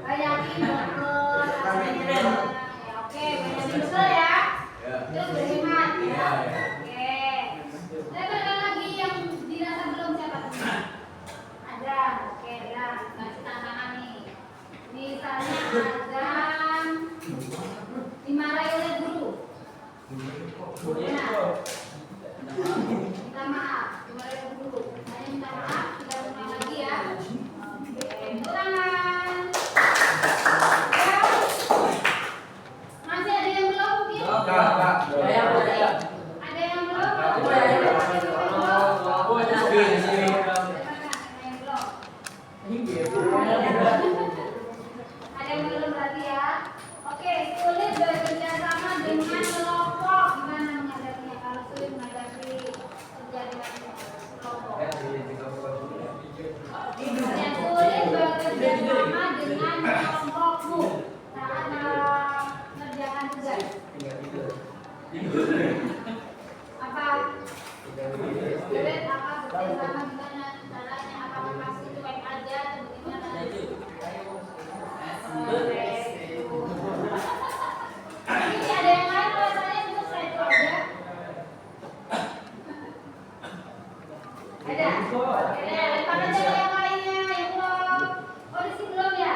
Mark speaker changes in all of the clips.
Speaker 1: Banyakin betul. Oke, banyakin betul ya. Terus berhemat ya. Oke. Ada lagi yang dirasa belum siapa teman? Ada. Oke, ya. Kasih tantangan nih. Misalnya ada dimarahi oleh guru. Benar. Minta maaf, dimarahi oleh guru. Hanya minta maaf, kita ulang lagi ya. Oke, ulangan. Ya. Masih ada yang belum mungkin? Ada yang belum? Ada yang belum? Ada yang belum berarti ya. Oke, sulit bekerja sama dengan kelompok. Gimana menghadapinya kalau sulit menghadapi kerja dengan kelompok? Yang sulit bekerja sama dengan kelompokmu saat mengerjakan tugas. Apa? Sulit apa bekerja sama gimana caranya? Apakah pasti cuek aja atau bagaimana? Ini ada yang lain kalau saya untuk saya itu aja. Ada. Oke, lepas aja yang lainnya yang belum. Oh, di sini belum ya?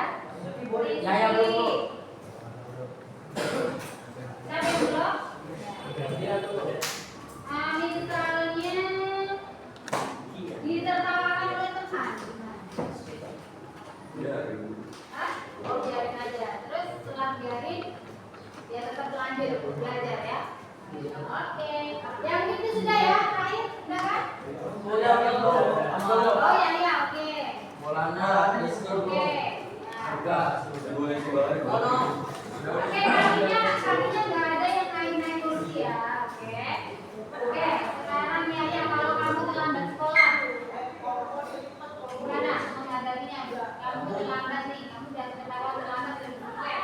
Speaker 1: Ya, yang belum. Siapa yang belum? Misalnya ditertawakan oleh teman. Hah? Oh, biarin aja. Terus setelah biarin, dia tetap lanjut belajar ya. Oke. Yang itu sudah ya, terakhir sudah kan? Oh ya ya, oke. Oke. Oke, kakinya nggak ada yang naik kursi ya, oke. Oke, sekarang ya ya kalau kamu terlambat sekolah, gimana menghadapinya? Kamu terlambat nih, kamu jangan ketawa terlambat dari oke.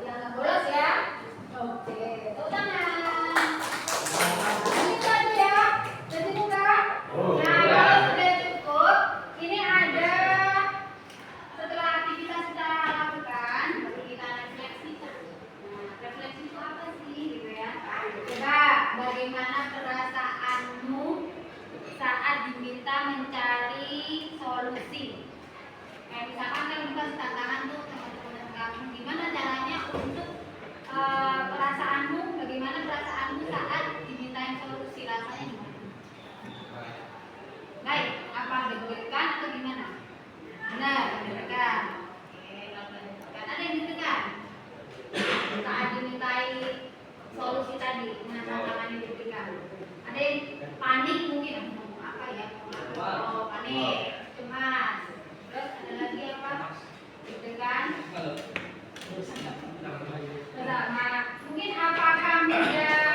Speaker 1: Ya nggak bolos ya. Oke, tepuk tangan. Ini tadi ya, jadi buka. Nah, kalau sudah cukup, ini ada setelah aktivitas kita lakukan, baru kita refleksikan. Nah, refleksi itu apa sih, gitu ya? Coba, bagaimana perasaanmu saat diminta mencari solusi? Kayak misalkan kan dikasih tantangan tuh teman-teman kamu, gimana caranya untuk perasaanmu, bagaimana perasaanmu saat dimintain solusi, rasanya gimana? Baik, apa deg-degan atau gimana? Benar, deg-degan. Oke, deg-degan. Ada yang deg-degan saat dimintai solusi tadi, nah tantangan yang deg-degan. Ada yang panik mungkin, apa ya? Oh, panik, cemas. Terus ada lagi apa? Deg-degan. Mungkin apakah mudah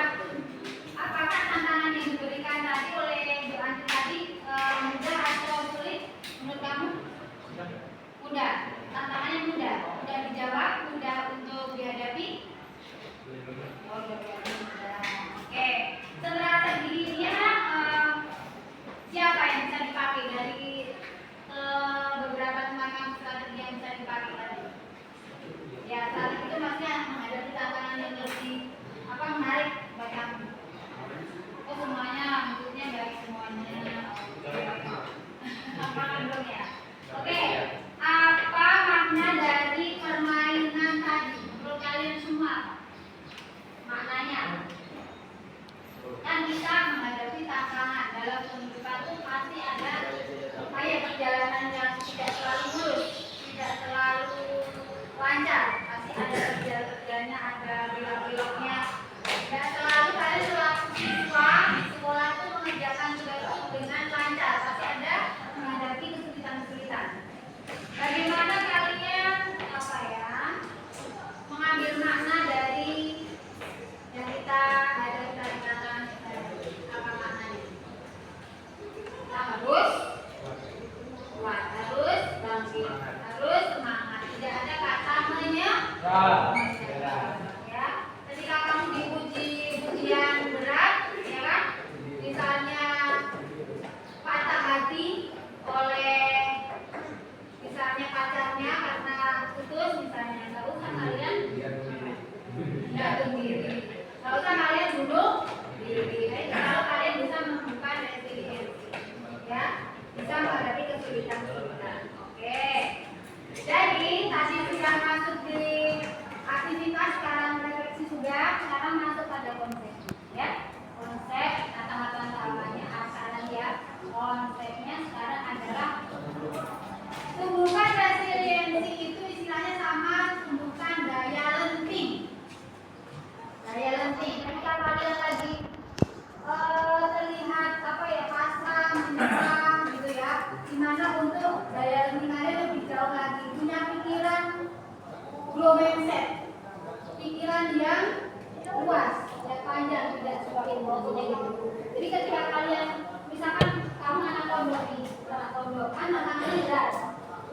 Speaker 1: Jadi ketika kalian misalkan kamu anak pondok nih, anak pondok kan tantangannya berat,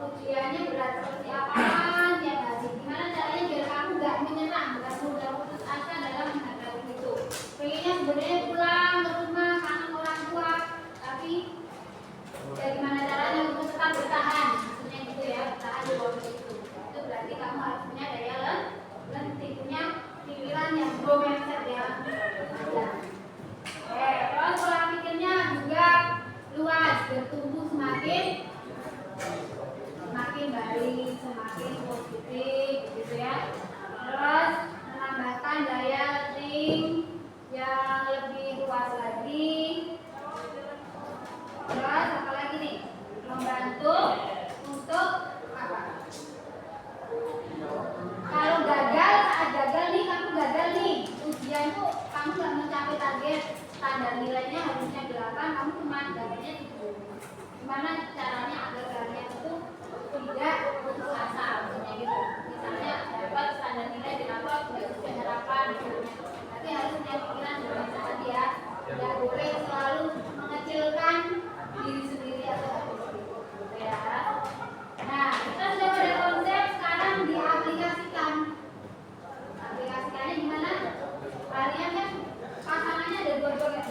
Speaker 1: ujiannya berat seperti apa tiap hari. Gimana caranya biar kamu nggak menyerah, nggak mudah putus asa dalam menghadapi itu. Pengennya sebenarnya pulang ke rumah kangen orang tua, tapi ya gimana caranya untuk tetap bertahan, maksudnya gitu ya, bertahan di bawah itu. Itu berarti kamu harus punya daya lentik, punya pikiran yang go mindset ya. Terus pola pikirnya juga luas, bertumbuh semakin baik, semakin positif, gitu ya. Terus menambahkan daya lentik yang lebih luas lagi. Terus apa lagi nih? Membantu untuk apa? Kalau saat gagal nih, kamu gagal nih, ujian tuh kamu nggak mencapai target, standar nilainya harusnya 8, kamu cuma dapatnya 7. Gimana caranya agar kalian itu tidak putus asa, maksudnya gitu. Misalnya dapat standar nilai 8, tidak sesuai harapan, tapi harus punya pikiran dengan tadi ya. Tidak boleh selalu mengecilkan diri sendiri atau ya. Nah, kita sudah pada konsep, sekarang diaplikasikan. Aplikasikannya gimana? Kalian kan pasangannya ada dua-dua kan?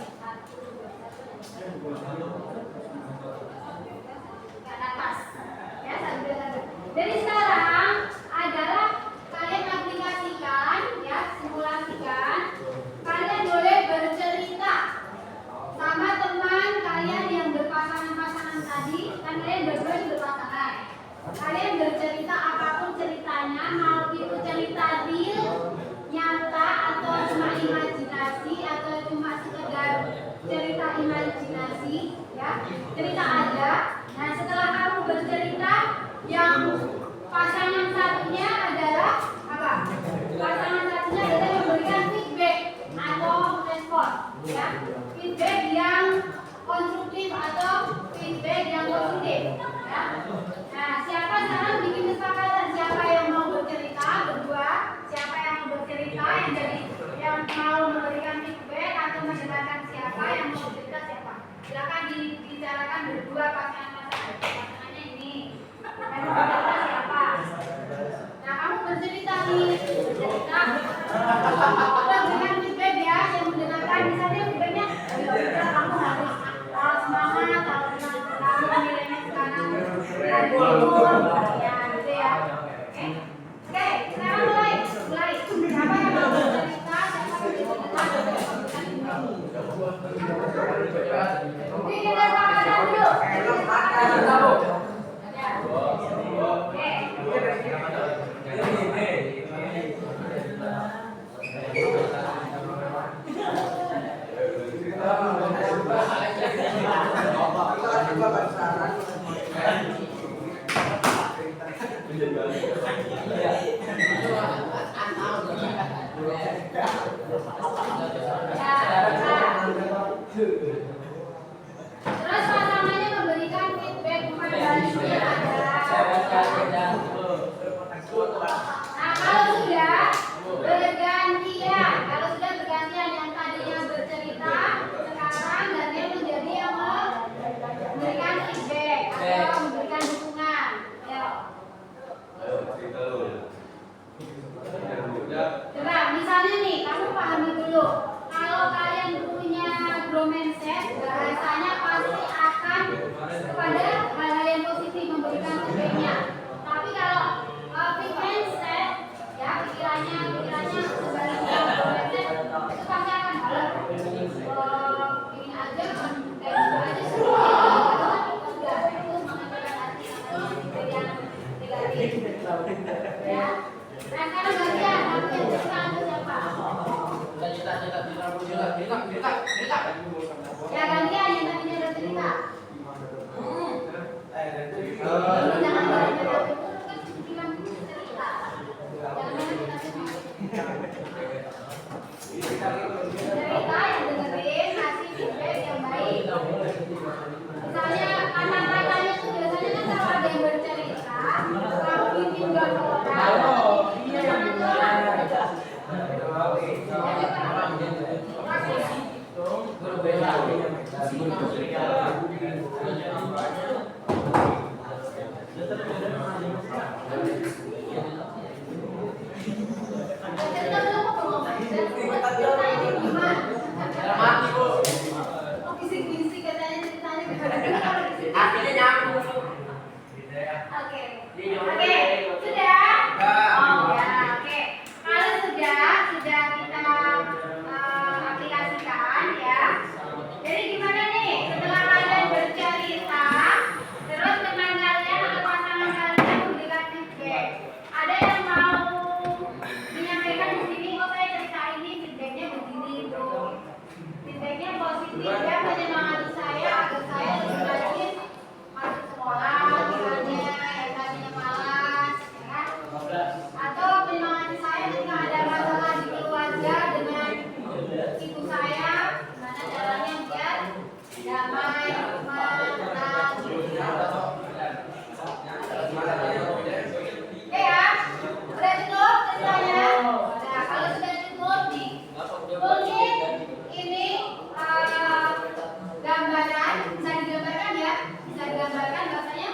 Speaker 1: Karena pas. Ya, satu. Jadi sekarang adalah kalian aplikasikan, ya, simulasikan. Kalian boleh bercerita sama teman kalian yang berpasangan-pasangan tadi, kan kalian berdua berpasangan. Kalian bercerita apapun ceritanya, mau itu cerita real, nyata, atau cuma imajinasi, atau cuma sekedar cerita imajinasi, ya, cerita aja. Nah, setelah kamu bercerita, yang pasangan satunya adalah apa? Pasangan satunya adalah memberikan feedback atau respon, ya, feedback yang konstruktif atau feedback yang positif, ya. Nah, siapa sekarang bikin kesepakatan siapa yang mau bercerita berdua, siapa yang mau bercerita yang mau memberikan feedback atau mendengarkan siapa yang mau bercerita siapa. Silakan dibicarakan berdua pasangannya ini. Yang mau bercerita siapa? Nah, kamu bercerita nih, bercerita. Memberikan feedback ya, yang mendengarkan misalnya feedbacknya, kamu harus semangat, kamu nilainya sekarang ya gitu ya. Oke, sekarang mulai. Siapa yang mau bercerita? Oke, kita saksikan dulu. Terus pasangannya memberikan feedback kepada dirinya adalah. Nah, kalau sudah bergantian yang tadinya bercerita, sekarang gantian menjadi yang memberikan feedback atau memberikan dukungan. Coba misalnya nih, kamu pahami dulu. Kalau kalian punya grow mindset, bahasanya pasti akan kepada hal-hal yang positif, memberikan feedbacknya. Tapi kalau fixed mindset, ya pikirannya sebaliknya grow mindset, itu pasti akan halau. Ini aja, kayak gitu aja semua. Itu mengatakan hati yang negatif. Ya. Nah, sekarang gantian, aku yang cerita siapa? Ya gantian yang tadinya udah cerita. Jangan banyak itu bilang cerita. Cerita yang dengerin, kasih feedback yang baik. Misalnya kata-katanya tuh biasanya kan kalau ada yang bercerita, kamu bikin dua orang. Jangan
Speaker 2: Akhirnya nyambung.
Speaker 1: Oke, sudah? Oh ya, oke. Kalau sudah kita aplikasikan ya. Jadi gimana nih? Setelah kalian bercerita, terus teman kalian atau pasangan kalian memberikan feedback. Ada yang mau menyampaikan di sini? Oh, saya cerita ini feedbacknya begini tuh. Feedbacknya positif ya, menyemangati saya agar saya lebih rajin masuk sekolah misalnya, yang tadinya malas ya. Atau menyemangati saya ketika ada masalah di keluarga dengan ibu saya, gimana caranya biar damai, aman, tenang gitu ya. Oke ya, udah cukup ceritanya? Nah, kalau sudah cukup nih, mungkin ini gambaran, bisa digambarkan ya? Bisa digambarkan bahasanya?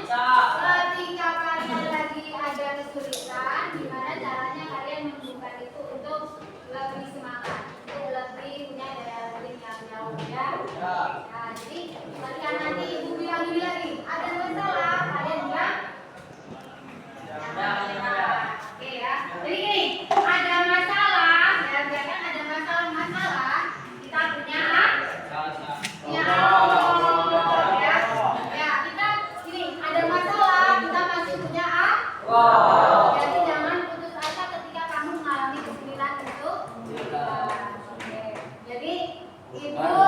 Speaker 1: Ketika kalian lagi ada kesulitan, gimana caranya kalian menemukan itu untuk lebih semangat, untuk lebih punya daya tarik yang jauh ya? Nah, jadi ketika nanti ibu bilang gini lagi, ada masalah, kalian bilang oke ya. Jadi gini, ada masalah, ya biarkan ada masalah-masalah, kita punya ya, ya kita gini, ada masalah, kita masih punya jadi jangan putus asa ketika kamu mengalami kesulitan itu. Oke. Jadi ibu